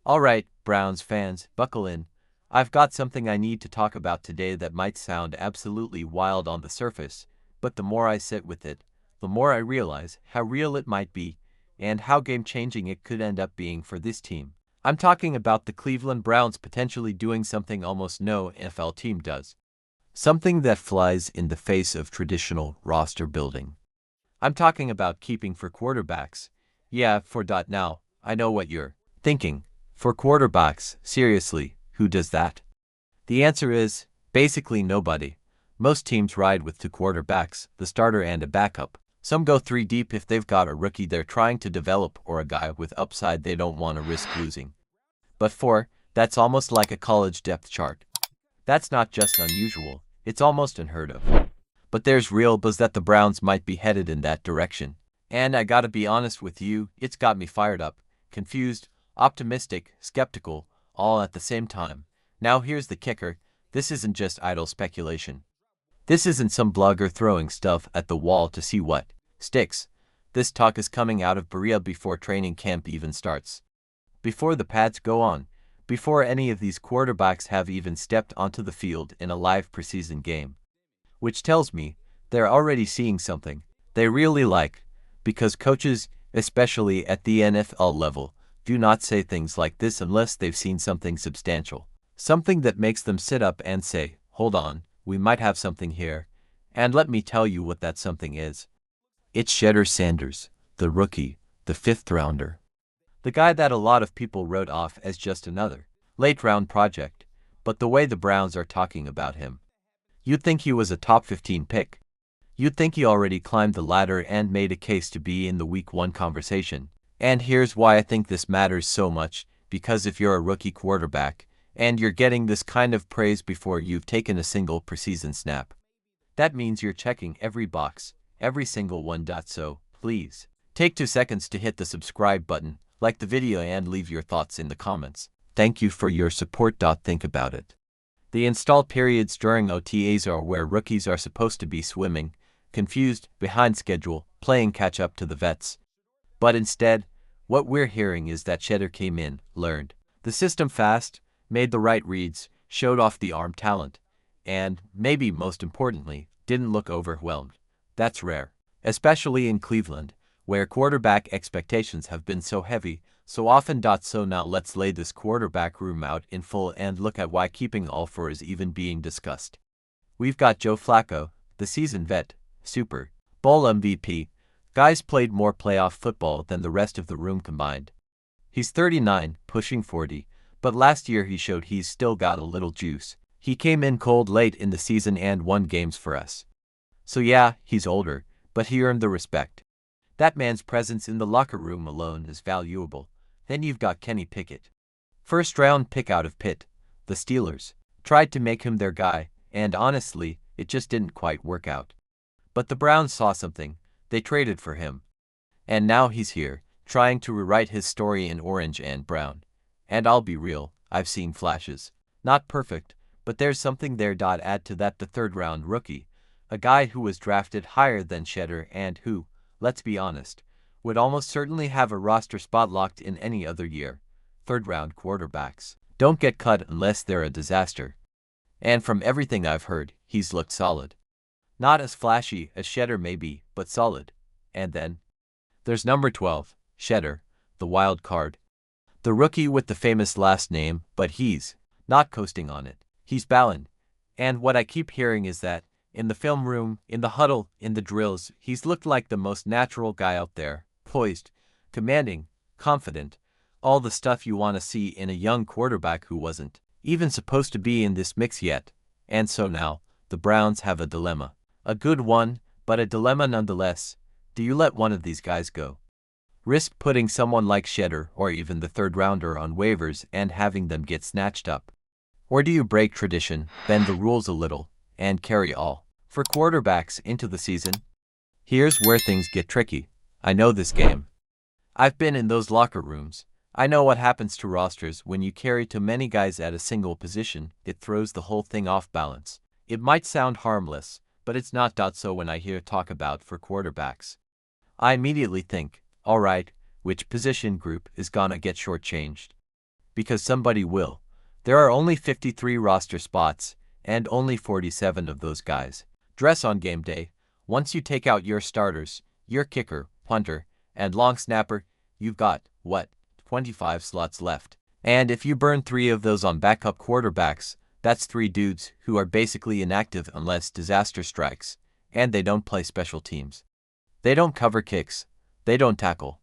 Alright, Browns fans, buckle in. I've got something I need to talk about today that might sound absolutely wild on the surface, but the more I sit with it, the more I realize how real it might be, and how game-changing it could end up being for this team. I'm talking about the Cleveland Browns potentially doing something almost no NFL team does. Something that flies in the face of traditional roster building. I'm talking about keeping for quarterbacks. Yeah, for now, I know what you're thinking. For quarterbacks, seriously, who does that? The answer is, basically nobody. Most teams ride with two quarterbacks, the starter and a backup. Some go three deep if they've got a rookie they're trying to develop or a guy with upside they don't want to risk losing. But four, that's almost like a college depth chart. That's not just unusual, it's almost unheard of. But there's real buzz that the Browns might be headed in that direction. And I gotta be honest with you, it's got me fired up, confused, optimistic, skeptical, all at the same time. Now here's the kicker, this isn't just idle speculation. This isn't some blogger throwing stuff at the wall to see what sticks. This talk is coming out of Berea before training camp even starts. Before the pads go on. Before any of these quarterbacks have even stepped onto the field in a live preseason game. Which tells me they're already seeing something they really like, because coaches, especially at the NFL level, do not say things like this unless they've seen something substantial. Something that makes them sit up and say, hold on, we might have something here. And let me tell you what that something is. It's Cheddar Sanders, the rookie, the fifth rounder. The guy that a lot of people wrote off as just another late-round project, but the way the Browns are talking about him, you'd think he was a top 15 pick. You'd think he already climbed the ladder and made a case to be in the Week 1 conversation. And here's why I think this matters so much, because if you're a rookie quarterback, and you're getting this kind of praise before you've taken a single preseason snap, that means you're checking every box, every single one. So, please, take 2 seconds to hit the subscribe button, like the video and leave your thoughts in the comments. Thank you for your support. Think about it. The install periods during OTAs are where rookies are supposed to be swimming, confused, behind schedule, playing catch up to the vets. But instead, what we're hearing is that Cheddar came in, learned the system fast, made the right reads, showed off the arm talent, and, maybe most importantly, didn't look overwhelmed. That's rare, especially in Cleveland, where quarterback expectations have been so heavy, so often. So now let's lay this quarterback room out in full and look at why keeping all four is even being discussed. We've got Joe Flacco, the seasoned vet, Super Bowl MVP, guy's played more playoff football than the rest of the room combined. He's 39, pushing 40, but last year he showed he's still got a little juice. He came in cold late in the season and won games for us. So yeah, he's older, but he earned the respect. That man's presence in the locker room alone is valuable. Then you've got Kenny Pickett. First-round pick out of Pitt. The Steelers tried to make him their guy, and honestly, it just didn't quite work out. But the Browns saw something. They traded for him. And now he's here, trying to rewrite his story in orange and brown. And I'll be real, I've seen flashes. Not perfect, but there's something there. Add to that the third-round rookie, a guy who was drafted higher than Shedeur and who, let's be honest, would almost certainly have a roster spot locked in any other year. Third-round quarterbacks don't get cut unless they're a disaster. And from everything I've heard, he's looked solid. Not as flashy as Shedeur may be, but solid. And then there's number 12, Shedeur, the wild card. The rookie with the famous last name, but he's not coasting on it. He's ballin'. And what I keep hearing is that in the film room, in the huddle, in the drills, he's looked like the most natural guy out there, poised, commanding, confident, all the stuff you want to see in a young quarterback who wasn't even supposed to be in this mix yet. And so now, the Browns have a dilemma. A good one, but a dilemma nonetheless. Do you let one of these guys go? Risk putting someone like Shedeur or even the third-rounder on waivers and having them get snatched up? Or do you break tradition, bend the rules a little, and carry all for quarterbacks into the season? Here's where things get tricky. I know this game. I've been in those locker rooms. I know what happens to rosters when you carry too many guys at a single position. It throws the whole thing off balance. It might sound harmless, but it's not. So when I hear talk about for quarterbacks, I immediately think, alright, which position group is gonna get shortchanged? Because somebody will. There are only 53 roster spots, and only 47 of those guys dress on game day. Once you take out your starters, your kicker, punter, and long snapper, you've got, 25 slots left. And if you burn 3 of those on backup quarterbacks, that's 3 dudes who are basically inactive unless disaster strikes, and they don't play special teams. They don't cover kicks. They don't tackle.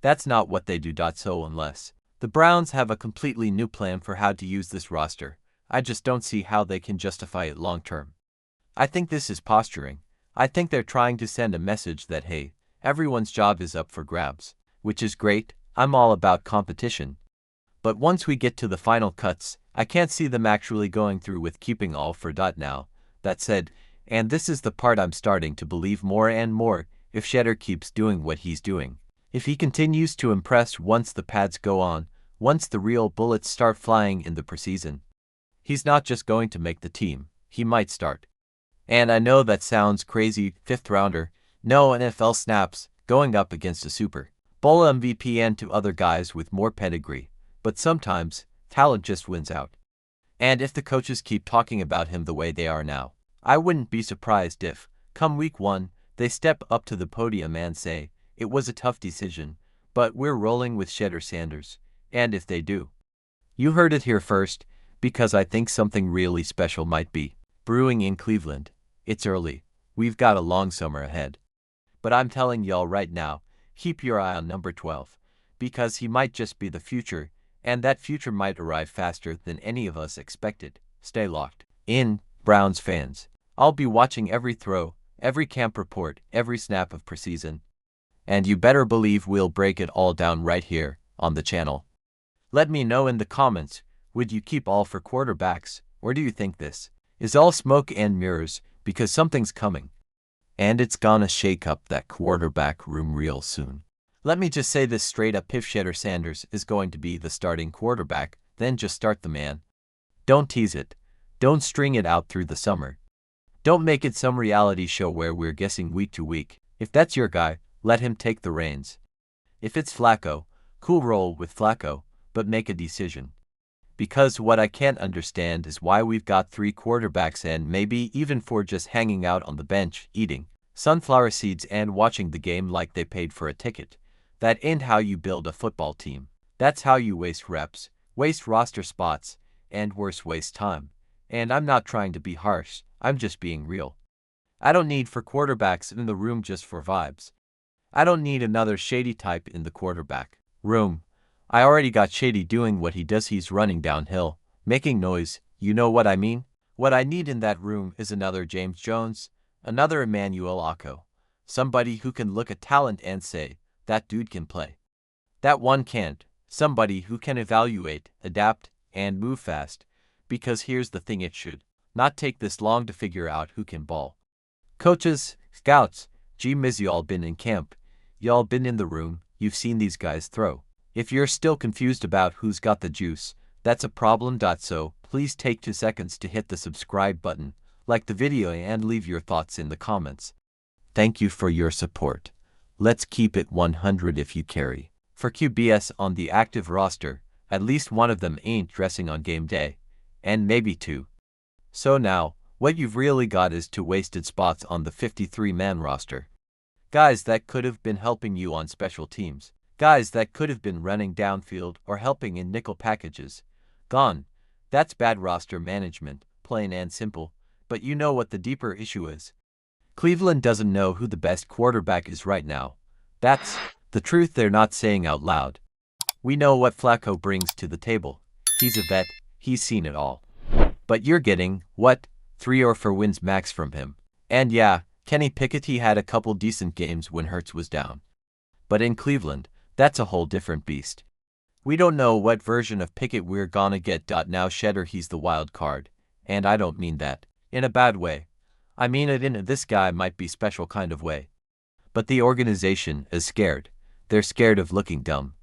That's not what they do. So unless the Browns have a completely new plan for how to use this roster, I just don't see how they can justify it long term. I think this is posturing. I think they're trying to send a message that, hey, everyone's job is up for grabs, which is great. I'm all about competition. But once we get to the final cuts, I can't see them actually going through with keeping all for now. That said, and this is the part I'm starting to believe more and more, if Shedeur keeps doing what he's doing, if he continues to impress once the pads go on, once the real bullets start flying in the preseason, he's not just going to make the team, he might start. And I know that sounds crazy, 5th rounder, no NFL snaps, going up against a Super Bowl MVP and 2 other guys with more pedigree, but sometimes, talent just wins out. And if the coaches keep talking about him the way they are now, I wouldn't be surprised if, come week 1, they step up to the podium and say, it was a tough decision, but we're rolling with Cheddar Sanders. And if they do, you heard it here first, because I think something really special might be brewing in Cleveland. It's early. We've got a long summer ahead. But I'm telling y'all right now, keep your eye on number 12, because he might just be the future, and that future might arrive faster than any of us expected. Stay locked in, Browns fans. I'll be watching every throw, every camp report, every snap of preseason. And you better believe we'll break it all down right here on the channel. Let me know in the comments, would you keep all for quarterbacks, or do you think this is all smoke and mirrors because something's coming? And it's gonna shake up that quarterback room real soon. Let me just say this straight up, if Cheddar Sanders is going to be the starting quarterback, then just start the man. Don't tease it. Don't string it out through the summer. Don't make it some reality show where we're guessing week to week. If that's your guy, let him take the reins. If it's Flacco, cool, roll with Flacco, but make a decision. Because what I can't understand is why we've got 3 quarterbacks and maybe even 4 just hanging out on the bench, eating sunflower seeds and watching the game like they paid for a ticket. That ain't how you build a football team. That's how you waste reps, waste roster spots, and worse, waste time. And I'm not trying to be harsh, I'm just being real. I don't need 4 quarterbacks in the room just for vibes. I don't need another shady type in the quarterback room. I already got Shady doing what he does. He's running downhill, making noise, you know what I mean? What I need in that room is another James Jones, another Emmanuel Ocko, somebody who can look at talent and say, that dude can play. That one can't. Somebody who can evaluate, adapt, and move fast. Because here's the thing, it should not take this long to figure out who can ball. Coaches, scouts, G-Miz, y'all been in camp. Y'all been in the room, you've seen these guys throw. If you're still confused about who's got the juice, that's a problem. So please take 2 seconds to hit the subscribe button, like the video, and leave your thoughts in the comments. Thank you for your support. Let's keep it 100 if you carry. For QBS on the active roster, at least one of them ain't dressing on game day, and maybe 2. So now, what you've really got is 2 wasted spots on the 53-man roster. Guys that could have been helping you on special teams. Guys that could have been running downfield or helping in nickel packages. Gone. That's bad roster management, plain and simple. But you know what the deeper issue is? Cleveland doesn't know who the best quarterback is right now. That's the truth they're not saying out loud. We know what Flacco brings to the table. He's a vet, he's seen it all. But you're getting, 3 or 4 wins max from him. And yeah, Kenny Pickett, he had a couple decent games when Hurts was down. But in Cleveland, that's a whole different beast. We don't know what version of Pickett we're gonna get. Now Shedeur, he's the wild card. And I don't mean that in a bad way. I mean it in a this guy might be special kind of way. But the organization is scared. They're scared of looking dumb.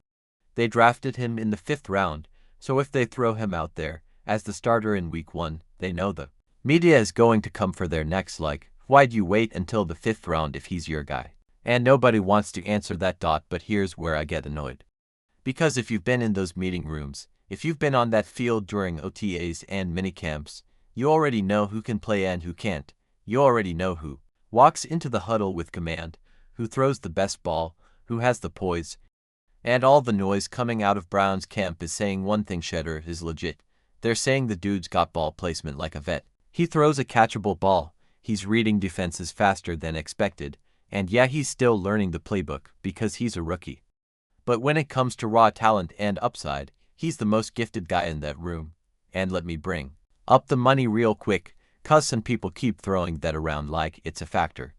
They drafted him in the 5th round, so if they throw him out there as the starter in week 1, they know the media is going to come for their necks like, why'd you wait until the 5th round if he's your guy? And nobody wants to answer that. But here's where I get annoyed. Because if you've been in those meeting rooms, If you've been on that field during OTAs and minicamps, you already know who can play and who can't. You already know who walks into the huddle with command, who throws the best ball, who has the poise. And all the noise coming out of Brown's camp is saying one thing: Shedeur is legit. They're saying the dude's got ball placement like a vet. He throws a catchable ball, he's reading defenses faster than expected, and yeah, he's still learning the playbook because he's a rookie. But when it comes to raw talent and upside, he's the most gifted guy in that room. And let me bring up the money real quick, cause some people keep throwing that around like it's a factor.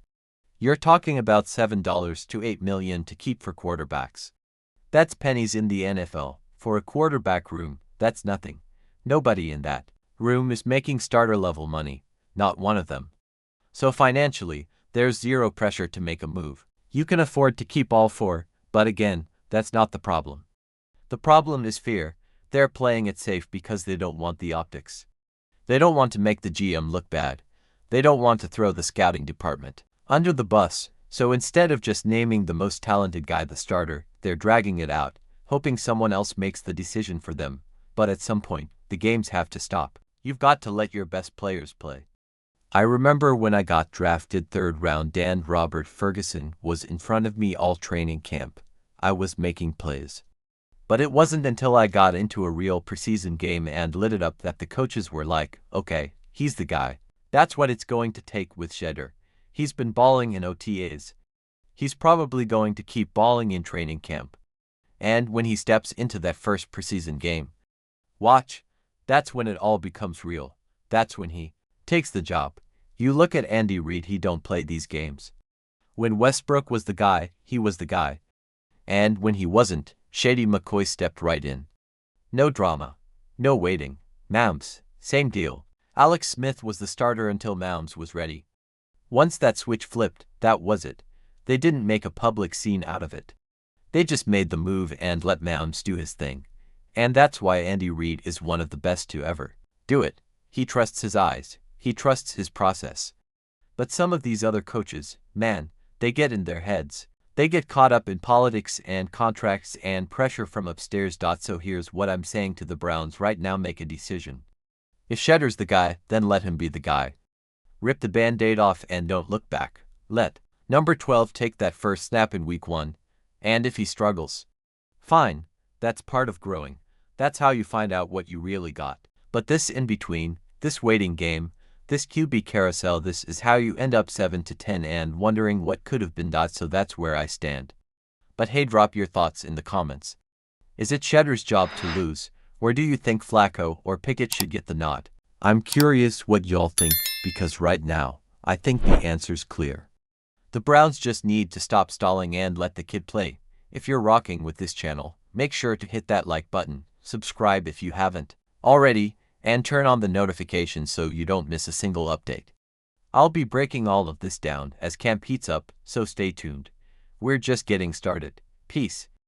You're talking about $7 to $8 million to keep for quarterbacks. That's pennies in the NFL. For a quarterback room, that's nothing. Nobody in that room is making starter-level money, not one of them. So financially, there's zero pressure to make a move. You can afford to keep all four, but again, that's not the problem. The problem is fear. They're playing it safe because they don't want the optics. They don't want to make the GM look bad. They don't want to throw the scouting department under the bus, so instead of just naming the most talented guy the starter, they're dragging it out, hoping someone else makes the decision for them. But at some point, the games have to stop. You've got to let your best players play. I remember when I got drafted 3rd round and Robert Ferguson was in front of me all training camp. I was making plays. But it wasn't until I got into a real preseason game and lit it up that the coaches were like, okay, he's the guy. That's what it's going to take with Shedeur. He's been balling in OTAs. He's probably going to keep balling in training camp. And when he steps into that first preseason game, watch, that's when it all becomes real. That's when he takes the job. You look at Andy Reid, he don't play these games. When Westbrook was the guy, he was the guy. And when he wasn't, Shady McCoy stepped right in. No drama. No waiting. Mounds, same deal. Alex Smith was the starter until Mounds was ready. Once that switch flipped, that was it. They didn't make a public scene out of it. They just made the move and let Mounds do his thing. And that's why Andy Reid is one of the best to ever do it. He trusts his eyes. He trusts his process. But some of these other coaches, man, they get in their heads. They get caught up in politics and contracts and pressure from upstairs. So here's what I'm saying to the Browns right now: make a decision. If Shedeur's the guy, then let him be the guy. Rip the band-aid off and don't look back. Let number 12 take that first snap in week 1. And if he struggles, fine. That's part of growing. That's how you find out what you really got. But this in between, this waiting game, this QB carousel, this is how you end up 7 to 10 and wondering what could have been. So that's where I stand. But hey, drop your thoughts in the comments. Is it Shedeur's job to lose, or do you think Flacco or Pickett should get the nod? I'm curious what y'all think, because right now, I think the answer's clear. The Browns just need to stop stalling and let the kid play. If you're rocking with this channel, make sure to hit that like button, subscribe if you haven't already, and turn on the notifications so you don't miss a single update. I'll be breaking all of this down as camp heats up, so stay tuned. We're just getting started. Peace.